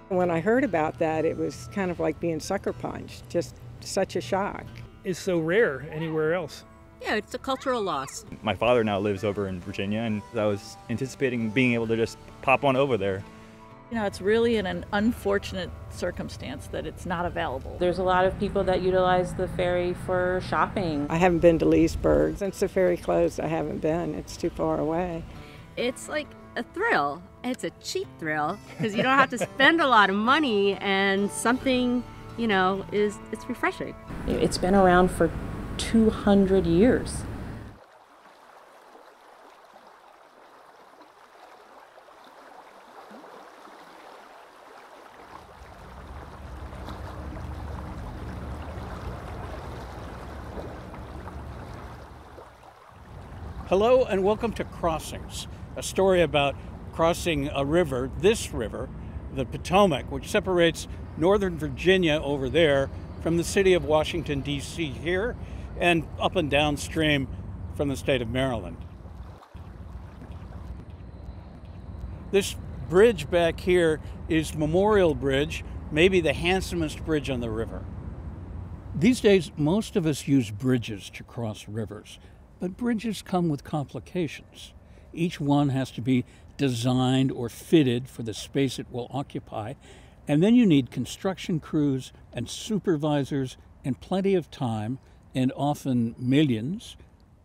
When I heard about that, it was kind of like being sucker punched, just such a shock. It's so rare anywhere else. Yeah, it's a cultural loss. My father now lives over in Virginia, and I was anticipating being able to just pop on over there. You know, it's really an unfortunate circumstance that it's not available. There's a lot of people that utilize the ferry for shopping. I haven't been to Leesburg. Since the ferry closed, I haven't been. It's too far away. It's like a thrill. It's a cheap thrill because you don't have to spend a lot of money, and something, you know, it's refreshing. It's been around for 200 years. Hello and welcome to Crossings, a story about crossing a river, this river, the Potomac, which separates Northern Virginia over there from the city of Washington, D.C. here, and up and downstream from the state of Maryland. This bridge back here is Memorial Bridge, maybe the handsomest bridge on the river. These days, most of us use bridges to cross rivers, but bridges come with complications. Each one has to be designed or fitted for the space it will occupy, and then you need construction crews and supervisors and plenty of time, and often millions,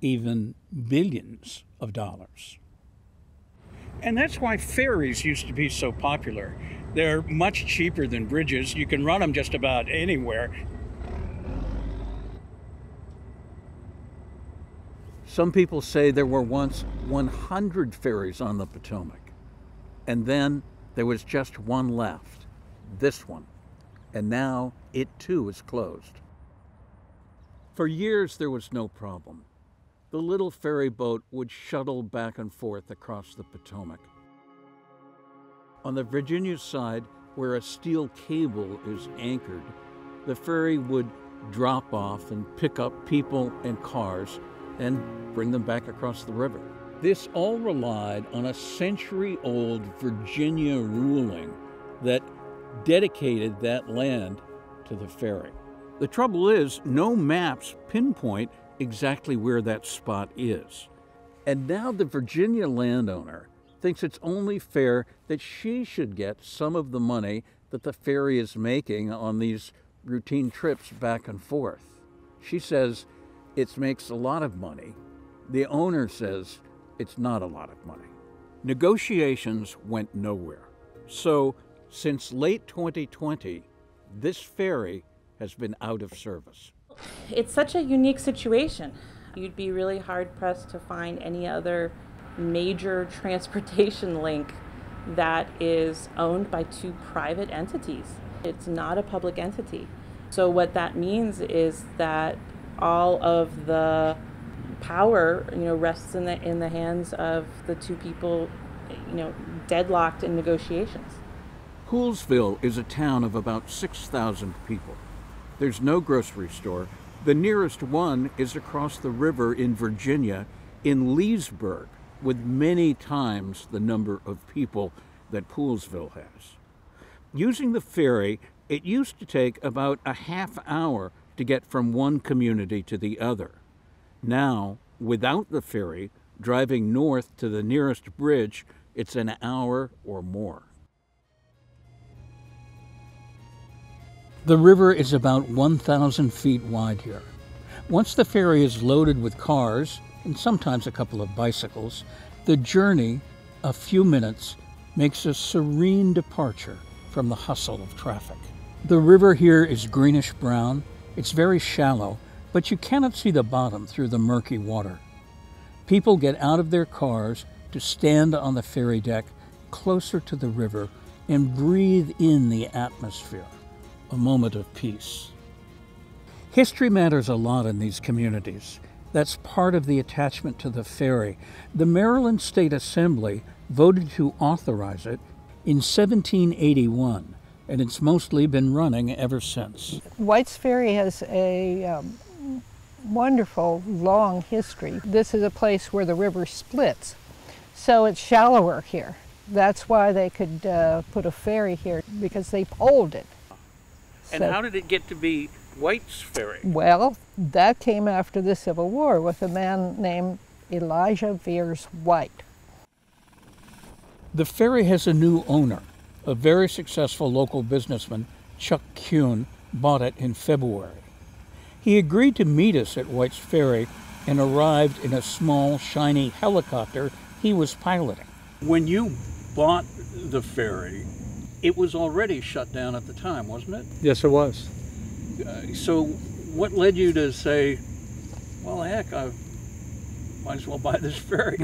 even billions of dollars. And that's why ferries used to be so popular. They're much cheaper than bridges. You can run them just about anywhere. Some people say there were once 100 ferries on the Potomac, and then there was just one left, this one, and now it too is closed. For years there was no problem. The little ferry boat would shuttle back and forth across the Potomac. On the Virginia side, where a steel cable is anchored, the ferry would drop off and pick up people and cars and bring them back across the river. This all relied on a century-old Virginia ruling that dedicated that land to the ferry. The trouble is, no maps pinpoint exactly where that spot is. And now the Virginia landowner thinks it's only fair that she should get some of the money that the ferry is making on these routine trips back and forth. She says it makes a lot of money. The owner says it's not a lot of money. Negotiations went nowhere. So since late 2020, this ferry has been out of service. It's such a unique situation. You'd be really hard-pressed to find any other major transportation link that is owned by two private entities. It's not a public entity. So what that means is that all of the power, rests in the hands of the two people, deadlocked in negotiations. Poolesville is a town of about 6,000 people. There's no grocery store. The nearest one is across the river in Virginia, in Leesburg, with many times the number of people that Poolesville has. Using the ferry, it used to take about a half hour to get from one community to the other. Now, without the ferry, driving north to the nearest bridge, it's an hour or more. The river is about 1,000 feet wide here. Once the ferry is loaded with cars, and sometimes a couple of bicycles, the journey, a few minutes, makes a serene departure from the hustle of traffic. The river here is greenish-brown. It's very shallow, but you cannot see the bottom through the murky water. People get out of their cars to stand on the ferry deck closer to the river and breathe in the atmosphere. A moment of peace. History matters a lot in these communities. That's part of the attachment to the ferry. The Maryland State Assembly voted to authorize it in 1781, and it's mostly been running ever since. White's Ferry has a wonderful, long history. This is a place where the river splits, so it's shallower here. That's why they could put a ferry here, because they poled it. And how did it get to be White's Ferry? Well, that came after the Civil War with a man named Elijah Veers White. The ferry has a new owner. A very successful local businessman, Chuck Kuhn, bought it in February. He agreed to meet us at White's Ferry and arrived in a small, shiny helicopter he was piloting. When you bought the ferry, it was already shut down at the time, wasn't it? Yes, it was. So what led you to say, well, heck, I might as well buy this ferry?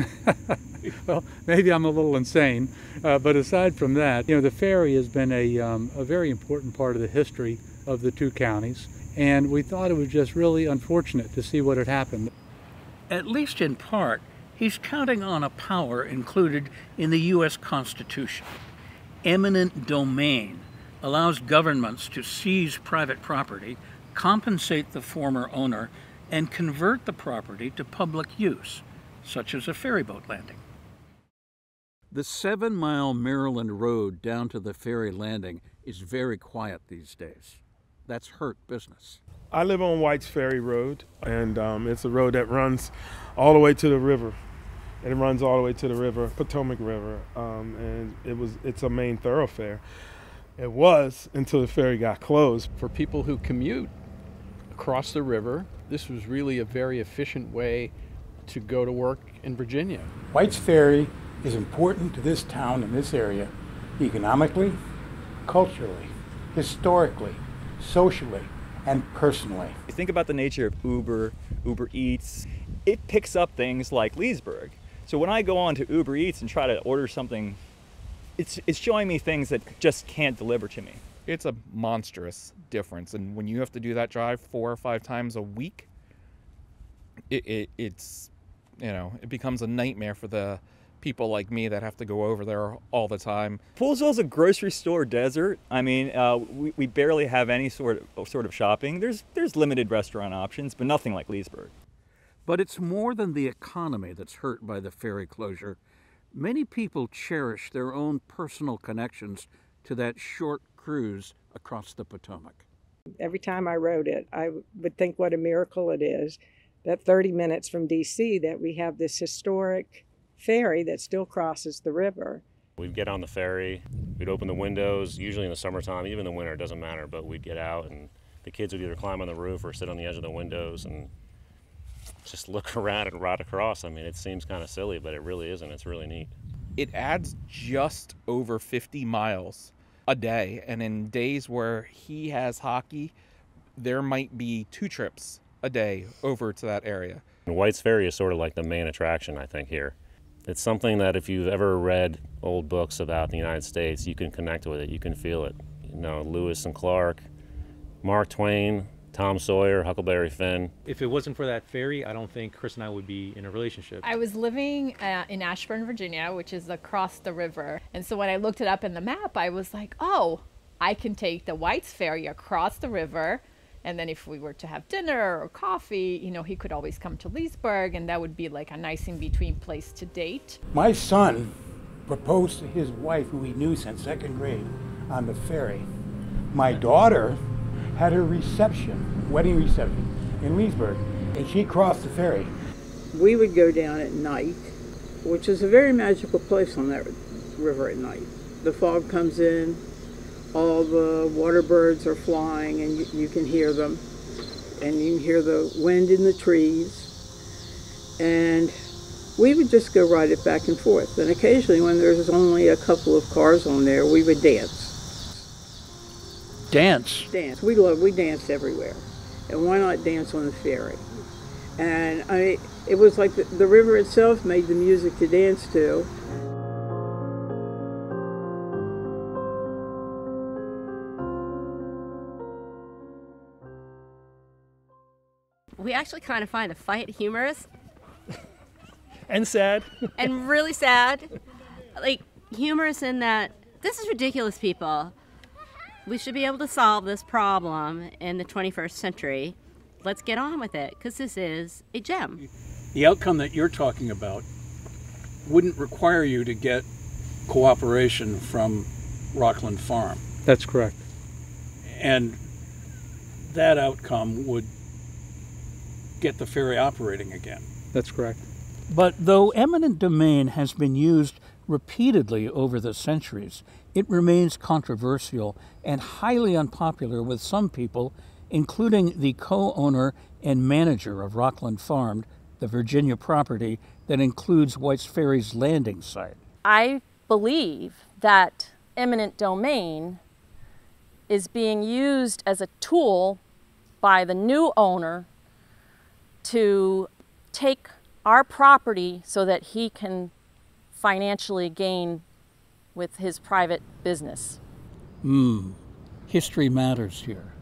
Well, maybe I'm a little insane, but aside from that, the ferry has been a very important part of the history of the two counties, and we thought it was just really unfortunate to see what had happened. At least in part, he's counting on a power included in the U.S. Constitution. Eminent domain allows governments to seize private property, compensate the former owner, and convert the property to public use, such as a ferryboat landing. The 7-mile Maryland road down to the ferry landing is very quiet these days. That's hurt business. I live on White's Ferry Road, and it's a road that runs all the way to the river. And it runs all the way to the river, Potomac River, and it's a main thoroughfare. It was until the ferry got closed. For people who commute across the river, this was really a very efficient way to go to work in Virginia. White's Ferry is important to this town and this area economically, culturally, historically, socially, and personally. You think about the nature of Uber Eats, it picks up things like Leesburg. So when I go on to Uber Eats and try to order something, it's showing me things that just can't deliver to me. It's a monstrous difference, and when you have to do that drive 4 or 5 times a week, it becomes a nightmare for the people like me that have to go over there all the time. Poolsville's a grocery store desert. I mean, we barely have any sort of shopping. There's limited restaurant options, but nothing like Leesburg. But it's more than the economy that's hurt by the ferry closure. Many people cherish their own personal connections to that short cruise across the Potomac. Every time I rode it, I would think what a miracle it is that 30 minutes from D.C. that we have this historic ferry that still crosses the river. We'd get on the ferry, we'd open the windows, usually in the summertime, even in the winter, it doesn't matter, but we'd get out and the kids would either climb on the roof or sit on the edge of the windows and just look around and ride across. I mean, it seems kind of silly, but it really isn't. It's really neat. It adds just over 50 miles a day, and in days where he has hockey, there might be 2 trips a day over to that area. And White's Ferry is sort of like the main attraction, I think, here. It's something that if you've ever read old books about the United States, you can connect with it, you can feel it. Lewis and Clark, Mark Twain, Tom Sawyer, Huckleberry Finn. If it wasn't for that ferry, I don't think Chris and I would be in a relationship. I was living in Ashburn, Virginia, which is across the river. And so when I looked it up in the map, I was like, oh, I can take the White's Ferry across the river. And then if we were to have dinner or coffee, he could always come to Leesburg, and that would be like a nice in-between place to date. My son proposed to his wife, who he knew since 2nd grade, on the ferry. My daughter had her wedding reception in Leesburg, and she crossed the ferry. We would go down at night, which is a very magical place on that river at night. The fog comes in, all the water birds are flying, and you can hear them, and you can hear the wind in the trees, and we would just go ride it back and forth. And occasionally, when there's only a couple of cars on there, we would dance. Dance? Dance. We danced everywhere. And why not dance on the ferry? And it was like the river itself made the music to dance to. We actually kind of find the fight humorous. And sad. And really sad. Like, humorous in that this is ridiculous, people. We should be able to solve this problem in the 21st century. Let's get on with it, because this is a gem. The outcome that you're talking about wouldn't require you to get cooperation from Rockland Farm. That's correct. And that outcome would get the ferry operating again. That's correct. But though eminent domain has been used repeatedly over the centuries, it remains controversial and highly unpopular with some people, including the co-owner and manager of Rockland Farm, the Virginia property that includes White's Ferry's landing site. I believe that eminent domain is being used as a tool by the new owner to take our property so that he can financially gain with his private business. History matters here.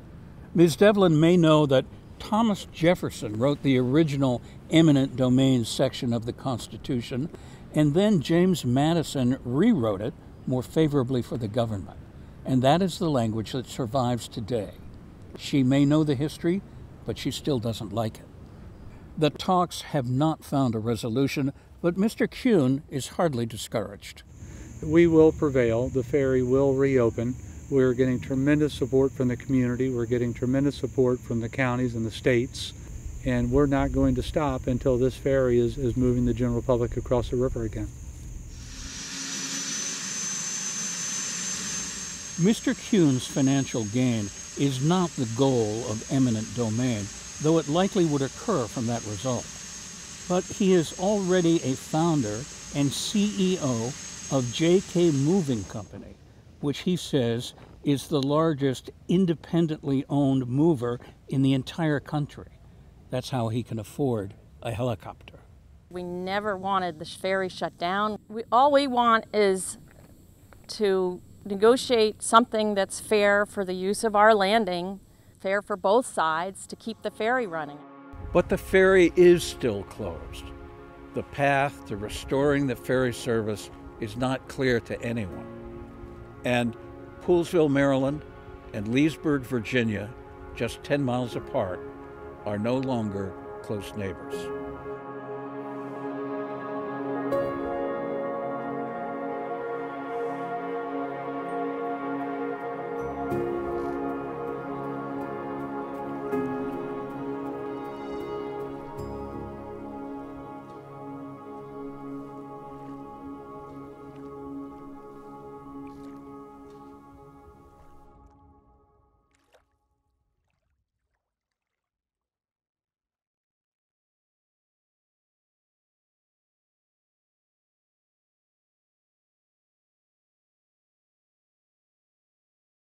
Ms. Devlin may know that Thomas Jefferson wrote the original eminent domain section of the Constitution, and then James Madison rewrote it more favorably for the government. And that is the language that survives today. She may know the history, but she still doesn't like it. The talks have not found a resolution, but Mr. Kuhn is hardly discouraged. We will prevail. The ferry will reopen. We're getting tremendous support from the community. We're getting tremendous support from the counties and the states. And we're not going to stop until this ferry is moving the general public across the river again. Mr. Kuhn's financial gain is not the goal of eminent domain, though it likely would occur from that result. But he is already a founder and CEO of J.K. Moving Company, which he says is the largest independently owned mover in the entire country. That's how he can afford a helicopter. We never wanted the ferry shut down. All we want is to negotiate something that's fair for the use of our landing, fair for both sides, to keep the ferry running. But the ferry is still closed. The path to restoring the ferry service is not clear to anyone. And Poolesville, Maryland, and Leesburg, Virginia, just 10 miles apart, are no longer close neighbors.